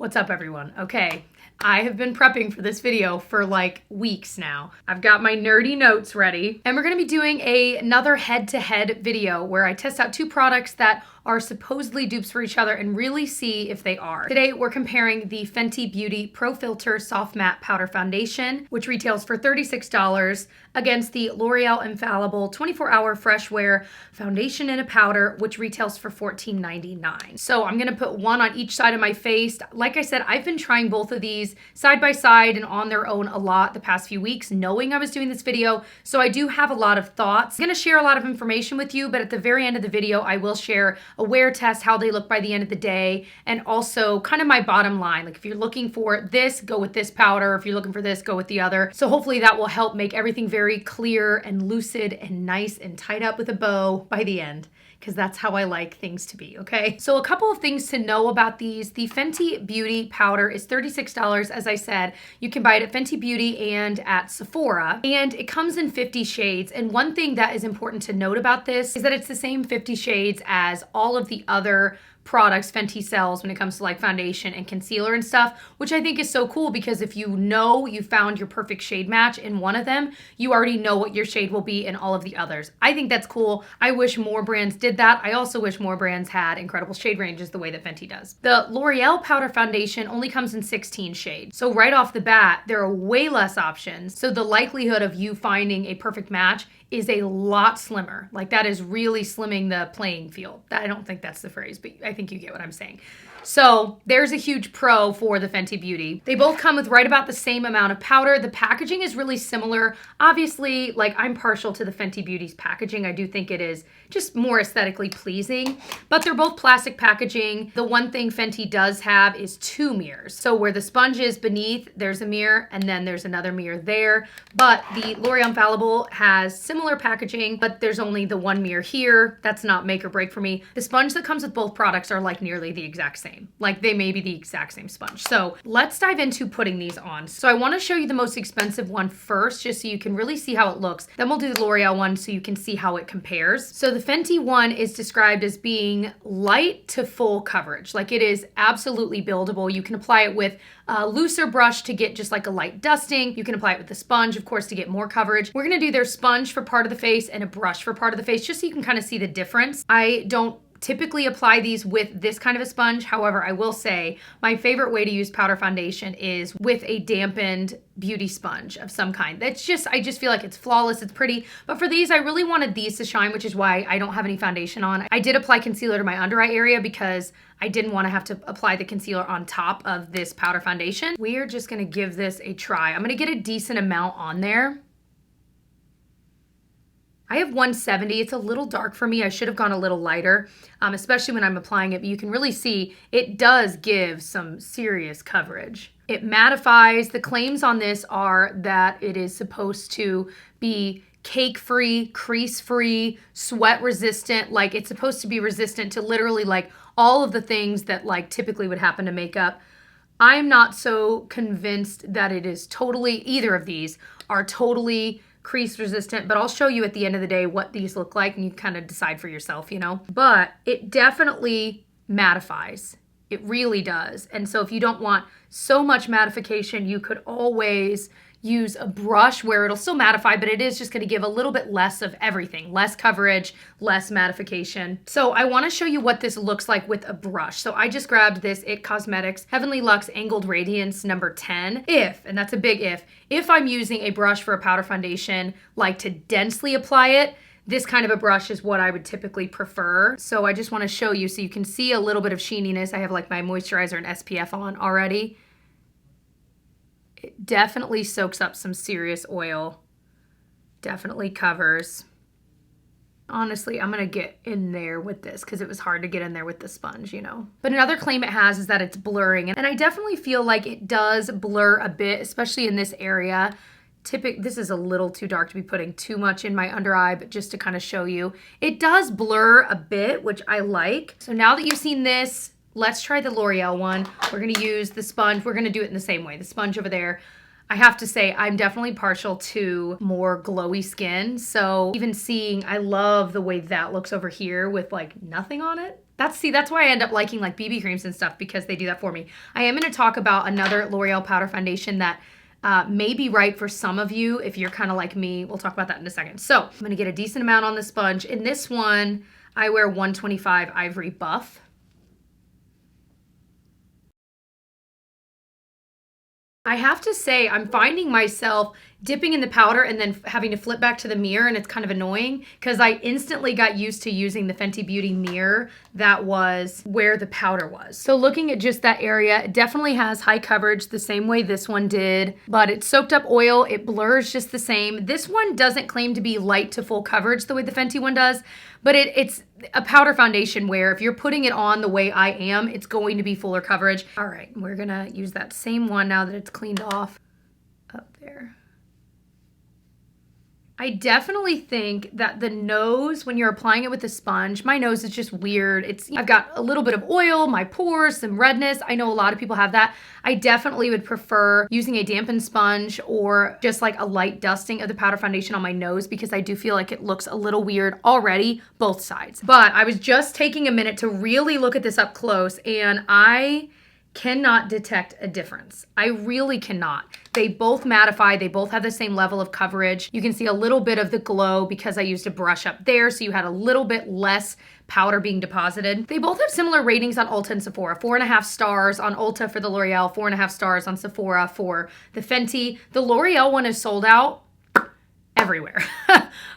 What's up, everyone? Okay, I have been prepping for this video for like weeks now. I've got my nerdy notes ready, and we're gonna be doing another head-to-head video where I test out two products that are supposedly dupes for each other and really see if they are. Today, we're comparing the Fenty Beauty Pro Filter Soft Matte Powder Foundation, which retails for $36, against the L'Oreal Infallible 24-Hour Fresh Wear Foundation in a Powder, which retails for $14.99. So I'm gonna put one on each side of my face. Like I said, I've been trying both of these side by side and on their own a lot the past few weeks, knowing I was doing this video. So I do have a lot of thoughts. I'm gonna share a lot of information with you, but at the very end of the video, I will share a wear test, how they look by the end of the day, and also kind of my bottom line. Like if you're looking for this, go with this powder. If you're looking for this, go with the other. So hopefully that will help make everything very clear and lucid and nice and tied up with a bow by the end, because that's how I like things to be, okay? So a couple of things to know about these. The Fenty Beauty powder is $36, as I said. You can buy it at Fenty Beauty and at Sephora, and it comes in 50 shades. And one thing that is important to note about this is that it's the same 50 shades as all of the other products Fenty sells when it comes to like foundation and concealer and stuff, which I think is so cool, because if you know you found your perfect shade match in one of them, you already know what your shade will be in all of the others. I think that's cool. I wish more brands did that. I also wish more brands had incredible shade ranges the way that Fenty does. The L'Oreal powder foundation only comes in 16 shades. So right off the bat, there are way less options. So the likelihood of you finding a perfect match is a lot slimmer. Like that is really slimming the playing field. I don't think that's the phrase, but I think you get what I'm saying. So there's a huge pro for the Fenty Beauty. They both come with right about the same amount of powder. The packaging is really similar. Obviously, like I'm partial to the Fenty Beauty's packaging. I do think it is just more aesthetically pleasing, but they're both plastic packaging. The one thing Fenty does have is two mirrors. So where the sponge is beneath, there's a mirror, and then there's another mirror there. But the L'Oreal Infallible has similar packaging, but there's only the one mirror here. That's not make or break for me. The sponge that comes with both products are like nearly the exact same. Like they may be the exact same sponge. So let's dive into putting these on. So I want to show you the most expensive one first, just so you can really see how it looks. Then we'll do the L'Oreal one so you can see how it compares. So the Fenty one is described as being light to full coverage. Like it is absolutely buildable. You can apply it with a looser brush to get just like a light dusting. You can apply it with the sponge, of course, to get more coverage. We're going to do their sponge for part of the face and a brush for part of the face, just so you can kind of see the difference. I don't typically apply these with this kind of a sponge. However, I will say my favorite way to use powder foundation is with a dampened beauty sponge of some kind. That's just, I just feel like it's flawless, it's pretty. But for these, I really wanted these to shine, which is why I don't have any foundation on. I did apply concealer to my under eye area because I didn't want to have to apply the concealer on top of this powder foundation. We are just gonna give this a try. I'm gonna get a decent amount on there. I have 170. It's a little dark for me. I should have gone a little lighter, especially when I'm applying it. But you can really see it does give some serious coverage. It mattifies. The claims on this are that it is supposed to be cake-free, crease-free, sweat-resistant. Like it's supposed to be resistant to literally like all of the things that like typically would happen to makeup. I'm not so convinced that it is totally, either of these are totally crease resistant, but I'll show you at the end of the day what these look like and you kind of decide for yourself, you know? But it definitely mattifies. It really does. And so if you don't want so much mattification, you could always use a brush where it'll still mattify, but it is just going to give a little bit less of everything, less coverage, less mattification. So I want to show you what this looks like with a brush. So I just grabbed this IT Cosmetics Heavenly Luxe Angled Radiance number 10. If, and that's a big if I'm using a brush for a powder foundation, like to densely apply it, this kind of a brush is what I would typically prefer. So I just want to show you so you can see a little bit of sheeniness. I have like my moisturizer and SPF on already. It definitely soaks up some serious oil. Definitely covers. Honestly, I'm gonna get in there with this because it was hard to get in there with the sponge, you know. But another claim it has is that it's blurring. And I definitely feel like it does blur a bit, especially in this area. This is a little too dark to be putting too much in my under eye, but just to kind of show you, it does blur a bit, which I like. So now that you've seen this, let's try the L'Oreal one. We're gonna use the sponge. We're gonna do it in the same way. The sponge over there. I have to say, I'm definitely partial to more glowy skin. So even seeing, I love the way that looks over here with like nothing on it. That's why I end up liking like BB creams and stuff, because they do that for me. I am going to talk about another L'Oreal powder foundation that may be right for some of you if you're kind of like me. We'll talk about that in a second. So I'm going to get a decent amount on the sponge. In this one, I wear 125 Ivory Buff. I have to say, I'm finding myself dipping in the powder and then having to flip back to the mirror, and it's kind of annoying because I instantly got used to using the Fenty Beauty mirror that was where the powder was. So looking at just that area, it definitely has high coverage the same way this one did, but it's soaked up oil. It blurs just the same. This one doesn't claim to be light to full coverage the way the Fenty one does, but it's a powder foundation where if you're putting it on the way I am, it's going to be fuller coverage. All right, we're gonna use that same one now that it's cleaned off up there. I definitely think that the nose, when you're applying it with a sponge, my nose is just weird. I've got a little bit of oil, my pores, some redness. I know a lot of people have that. I definitely would prefer using a dampened sponge or just like a light dusting of the powder foundation on my nose, because I do feel like it looks a little weird already, both sides. But I was just taking a minute to really look at this up close, and I cannot detect a difference. I really cannot. They both mattify. They both have the same level of coverage. You can see a little bit of the glow because I used a brush up there, so you had a little bit less powder being deposited. They both have similar ratings on Ulta and Sephora. 4.5 stars on Ulta for the L'Oreal, 4.5 stars on Sephora for the Fenty. The L'Oreal one is sold out everywhere.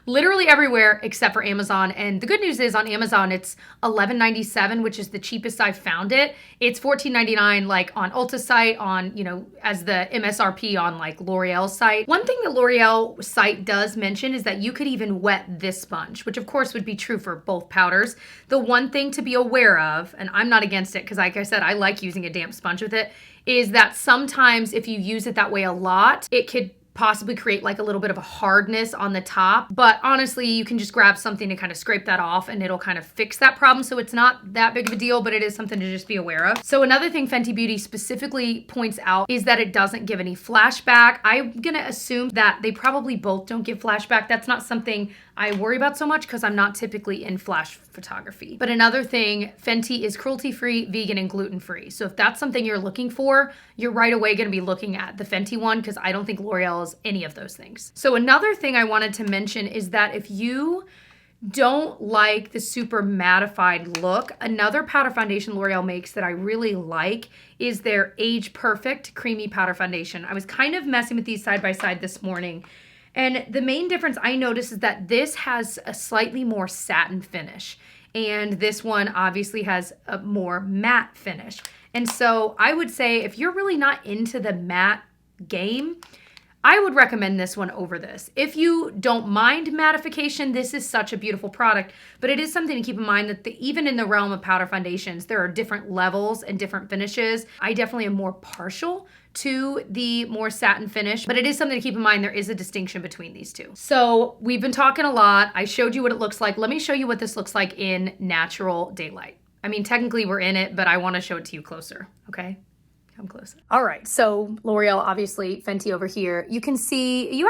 Literally everywhere except for Amazon. And the good news is on Amazon, it's $11.97, which is the cheapest I've found it. It's $14.99 like on Ulta's site, on, as the MSRP on like L'Oreal's site. One thing the L'Oreal site does mention is that you could even wet this sponge, which of course would be true for both powders. The one thing to be aware of, and I'm not against it because like I said, I like using a damp sponge with it, is that sometimes if you use it that way a lot, it could possibly create like a little bit of a hardness on the top. But honestly, you can just grab something to kind of scrape that off and it'll kind of fix that problem. So it's not that big of a deal, but it is something to just be aware of. So another thing Fenty Beauty specifically points out is that it doesn't give any flashback. I'm gonna assume that they probably both don't give flashback. That's not something I worry about so much because I'm not typically in flash photography. But another thing, Fenty is cruelty-free, vegan, and gluten-free. So if that's something you're looking for, you're right away gonna be looking at the Fenty one, because I don't think L'Oreal is any of those things. So another thing I wanted to mention is that if you don't like the super mattified look, another powder foundation L'Oreal makes that I really like is their Age Perfect Creamy Powder Foundation. I was kind of messing with these side by side this morning, and the main difference I noticed is that this has a slightly more satin finish, and this one obviously has a more matte finish. And so I would say if you're really not into the matte game, I would recommend this one over this. If you don't mind mattification, this is such a beautiful product, but it is something to keep in mind that even in the realm of powder foundations, there are different levels and different finishes. I definitely am more partial to the more satin finish, but it is something to keep in mind. There is a distinction between these two. So we've been talking a lot. I showed you what it looks like. Let me show you what this looks like in natural daylight. I mean, technically we're in it, but I want to show it to you closer, okay? Come closer. All right, so L'Oreal, obviously, Fenty over here. You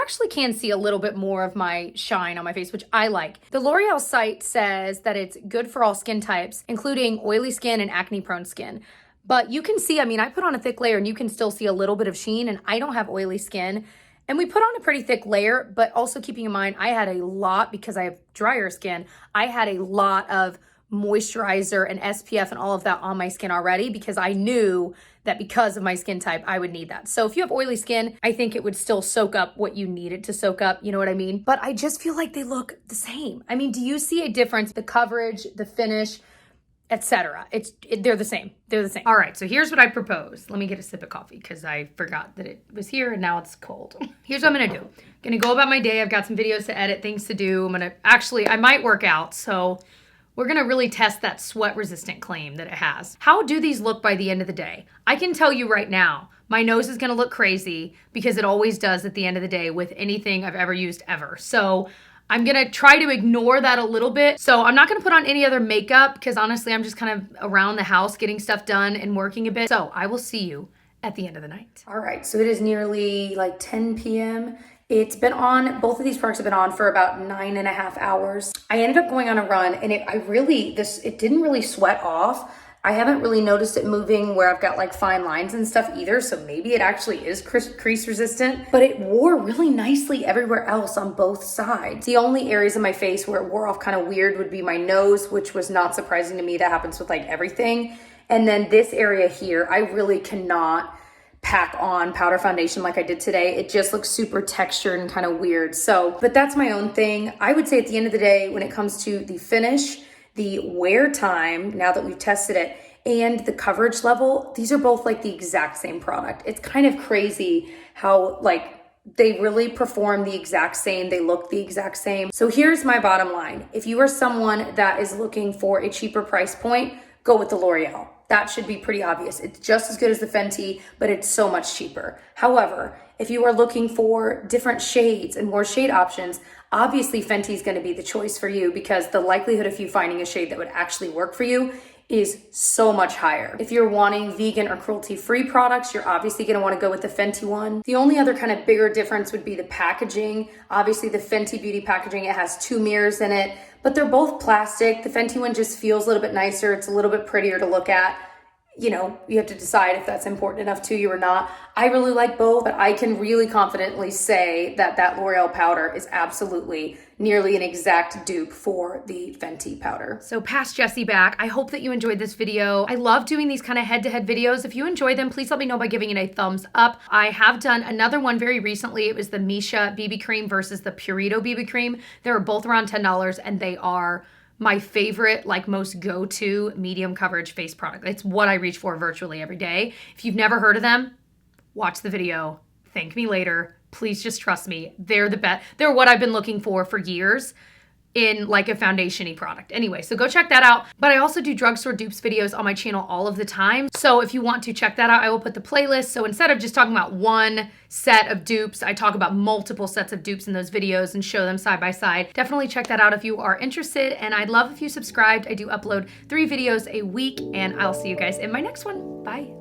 actually can see a little bit more of my shine on my face, which I like. The L'Oreal site says that it's good for all skin types, including oily skin and acne-prone skin. But you can see, I mean, I put on a thick layer and you can still see a little bit of sheen, and I don't have oily skin. And we put on a pretty thick layer, but also keeping in mind, I had a lot, because I have drier skin, I had a lot of moisturizer and SPF and all of that on my skin already, because I knew that because of my skin type, I would need that. So if you have oily skin, I think it would still soak up what you need it to soak up, you know what I mean? But I just feel like they look the same. I mean, do you see a difference? The coverage, the finish, etc. They're the same. They're the same. All right, so here's what I propose. Let me get a sip of coffee because I forgot that it was here and now it's cold. Here's what I'm gonna do. I'm gonna go about my day. I've got some videos to edit, things to do. I might work out, so we're gonna really test that sweat resistant claim that it has. How do these look by the end of the day? I can tell you right now, my nose is gonna look crazy because it always does at the end of the day with anything I've ever used ever. So I'm gonna try to ignore that a little bit. So I'm not gonna put on any other makeup because honestly, I'm just kind of around the house getting stuff done and working a bit. So I will see you at the end of the night. All right, so it is nearly like 10 p.m. It's been on, both of these products have been on for about 9.5 hours. I ended up going on a run and it didn't really sweat off. I haven't really noticed it moving where I've got like fine lines and stuff either, so maybe it actually is crease resistant, but it wore really nicely everywhere else on both sides. The only areas of my face where it wore off kind of weird would be my nose, which was not surprising to me. That happens with like everything. And then this area here, I really cannot pack on powder foundation like I did today. It just looks super textured and kind of weird. So, but that's my own thing. I would say at the end of the day, when it comes to the finish, the wear time, now that we've tested it, and the coverage level, these are both like the exact same product. It's kind of crazy how like they really perform the exact same, they look the exact same. So here's my bottom line. If you are someone that is looking for a cheaper price point, go with the L'Oreal. That should be pretty obvious. It's just as good as the Fenty, but it's so much cheaper. However, if you are looking for different shades and more shade options, obviously Fenty is going to be the choice for you because the likelihood of you finding a shade that would actually work for you is so much higher. If you're wanting vegan or cruelty-free products, you're obviously going to want to go with the Fenty one. The only other kind of bigger difference would be the packaging. Obviously the Fenty Beauty packaging, it has 2 mirrors in it, but they're both plastic. The Fenty one just feels a little bit nicer. It's a little bit prettier to look at. You know, you have to decide if that's important enough to you or not. I really like both, but I can really confidently say that that L'Oreal powder is absolutely nearly an exact dupe for the Fenty powder. So past Jessie back, I hope that you enjoyed this video. I love doing these kind of head-to-head videos. If you enjoy them, please let me know by giving it a thumbs up. I have done another one very recently. It was the Misha BB cream versus the Purito BB cream. They were both around $10 and they are my favorite, like most go-to medium coverage face product. It's what I reach for virtually every day. If you've never heard of them, watch the video. Thank me later. Please just trust me. They're the best. They're what I've been looking for years in like a foundation-y product. Anyway, so go check that out. But I also do drugstore dupes videos on my channel all of the time. So if you want to check that out, I will put the playlist. So instead of just talking about one set of dupes, I talk about multiple sets of dupes in those videos and show them side by side. Definitely check that out if you are interested. And I'd love if you subscribed. I do upload 3 videos a week and I'll see you guys in my next one. Bye.